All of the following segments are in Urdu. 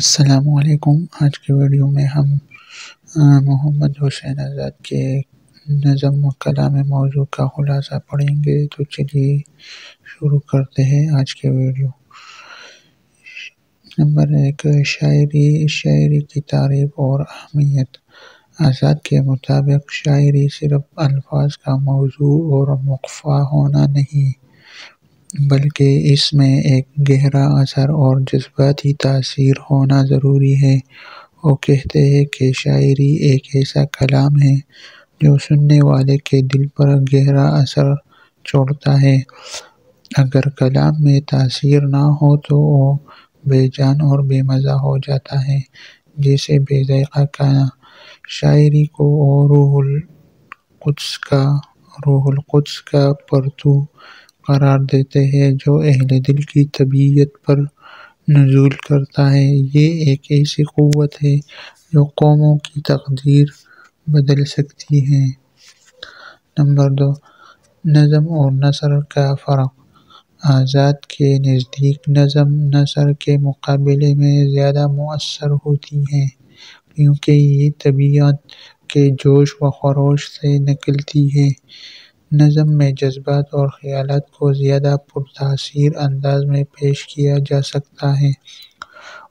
السلام علیکم۔ آج کے ویڈیو میں ہم محمد حسین آزاد کے نظم و کلام موضوع کا خلاصہ پڑھیں گے۔ تو چلیے شروع کرتے ہیں آج کے ویڈیو۔ نمبر 1، شاعری کی تعریف اور اہمیت۔ آزاد کے مطابق شاعری صرف الفاظ کا موضوع اور مقفع ہونا نہیں، بلکہ اس میں ایک گہرا اثر اور جذباتی تاثیر ہونا ضروری ہے۔ وہ کہتے ہیں کہ شاعری ایک ایسا کلام ہے جو سننے والے کے دل پر گہرا اثر چھوڑتا ہے۔ اگر کلام میں تاثیر نہ ہو تو وہ بے جان اور بے مزہ ہو جاتا ہے، جیسے بے ذائقہ کھانا۔ شاعری کو وہ روح القدس کا پرتو قرار دیتے ہیں جو اہل دل کی طبیعت پر نزول کرتا ہے۔ یہ ایک ایسی قوت ہے جو قوموں کی تقدیر بدل سکتی ہے۔ نمبر 2، نظم اور نثر کا فرق۔ آزاد کے نزدیک نظم نثر کے مقابلے میں زیادہ مؤثر ہوتی ہے، کیونکہ یہ طبیعت کے جوش و خروش سے نکلتی ہے۔ نظم میں جذبات اور خیالات کو زیادہ پرتاثیر انداز میں پیش کیا جا سکتا ہے۔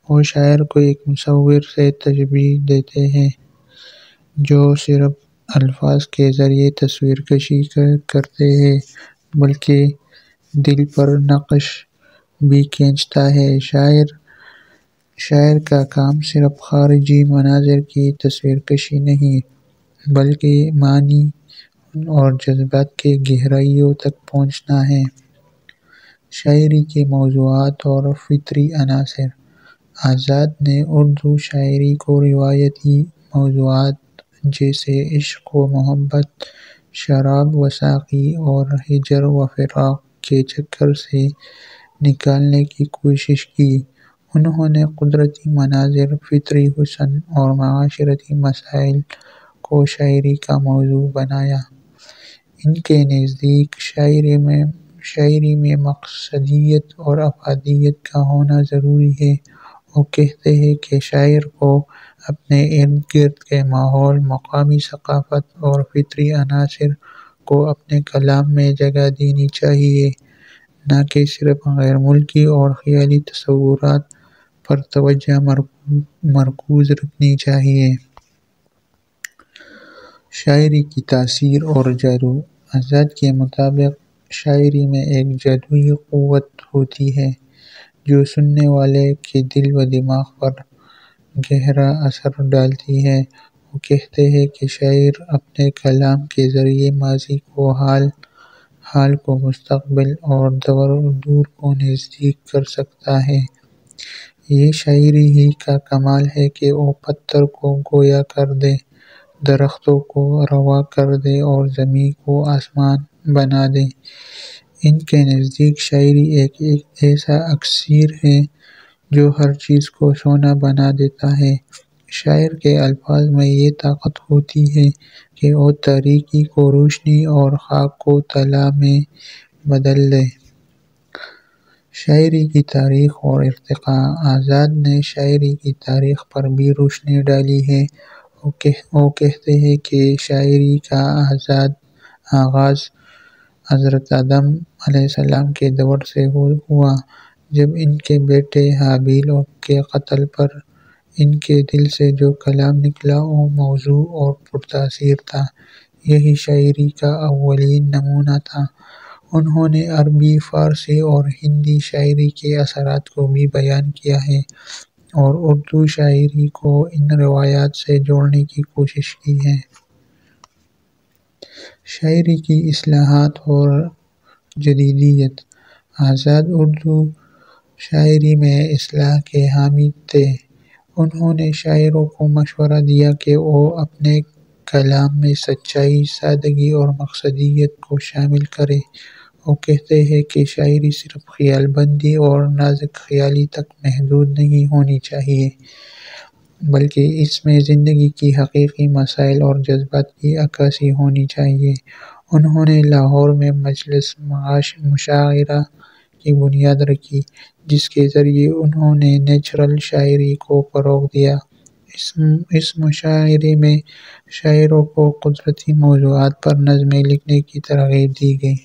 وہ شاعر کو ایک مصور سے تشبیہ دیتے ہیں جو صرف الفاظ کے ذریعے تصویر کشی کرتے ہیں بلکہ دل پر نقش بھی کھینچتا ہے۔ شاعر کا کام صرف خارجی مناظر کی تصویر کشی نہیں، بلکہ معنی اور جذبات کے گہرائیوں تک پہنچنا ہے۔ شاعری کے موضوعات اور فطری عناصر۔ آزاد نے اردو شاعری کو روایتی موضوعات جیسے عشق و محبت، شراب و ساقی اور ہجر و فراق کے چکر سے نکالنے کی کوشش کی۔ انہوں نے قدرتی مناظر، فطری حسن اور معاشرتی مسائل کو شاعری کا موضوع بنایا۔ ان کے نزدیک شاعری میں مقصدیت اور افادیت کا ہونا ضروری ہے۔ وہ کہتے ہیں کہ شاعر کو اپنے ارد گرد کے ماحول، مقامی ثقافت اور فطری عناصر کو اپنے کلام میں جگہ دینی چاہیے، نہ کہ صرف غیر ملکی اور خیالی تصورات پر توجہ مرکوز رکھنی چاہیے۔ شاعری کی تاثیر اور جادو۔ آزاد کے مطابق شاعری میں ایک جادوئی قوت ہوتی ہے جو سننے والے کے دل و دماغ پر گہرا اثر ڈالتی ہے۔ وہ کہتے ہیں کہ شاعر اپنے کلام کے ذریعے ماضی کو حال کو مستقبل اور دور کو نزدیک کر سکتا ہے۔ یہ شاعری ہی کا کمال ہے کہ وہ پتھر کو گویا کر دے، درختوں کو رواں کر دے اور زمین کو آسمان بنا دے۔ ان کے نزدیک شاعری ایک ایسا اکسیر ہے جو ہر چیز کو سونا بنا دیتا ہے۔ شاعر کے الفاظ میں یہ طاقت ہوتی ہے کہ وہ تاریکی کو روشنی اور خاک کو طلا میں بدل دے۔ شاعری کی تاریخ اور ارتقاء۔ آزاد نے شاعری کی تاریخ پر بھی روشنی ڈالی ہے۔ وہ کہتے ہیں کہ شاعری کا آغاز حضرت آدم علیہ السلام کے دور سے ہوا، جب ان کے بیٹے حابیل کے قتل پر ان کے دل سے جو کلام نکلا وہ موزوں اور پرتاثیر تھا۔ یہی شاعری کا اولین نمونہ تھا۔ انہوں نے عربی، فارسی اور ہندی شاعری کے اثرات کو بھی بیان کیا ہے اور اردو شاعری کو ان روایات سے جوڑنے کی کوشش کی ہے۔ شاعری کی اصطلاحات اور جدیدیت۔ آزاد اردو شاعری میں اصطلاح کے حامی تھے۔ انہوں نے شاعروں کو مشورہ دیا کہ وہ اپنے کلام میں سچائی، سادگی اور مقصدیت کو شامل کریں۔ وہ کہتے ہیں کہ شاعری صرف خیال بندی اور نازک خیالی تک محدود نہیں ہونی چاہیے، بلکہ اس میں زندگی کی حقیقی مسائل اور جذبات کی عکاسی ہونی چاہیے۔ انہوں نے لاہور میں مجلس مشاعرہ کی بنیاد رکھی، جس کے ذریعے انہوں نے نیچرل شاعری کو فروغ دیا۔ اس مشاعرے میں شاعروں کو قدرتی موضوعات پر نظمیں لکھنے کی ترغیب دی گئی۔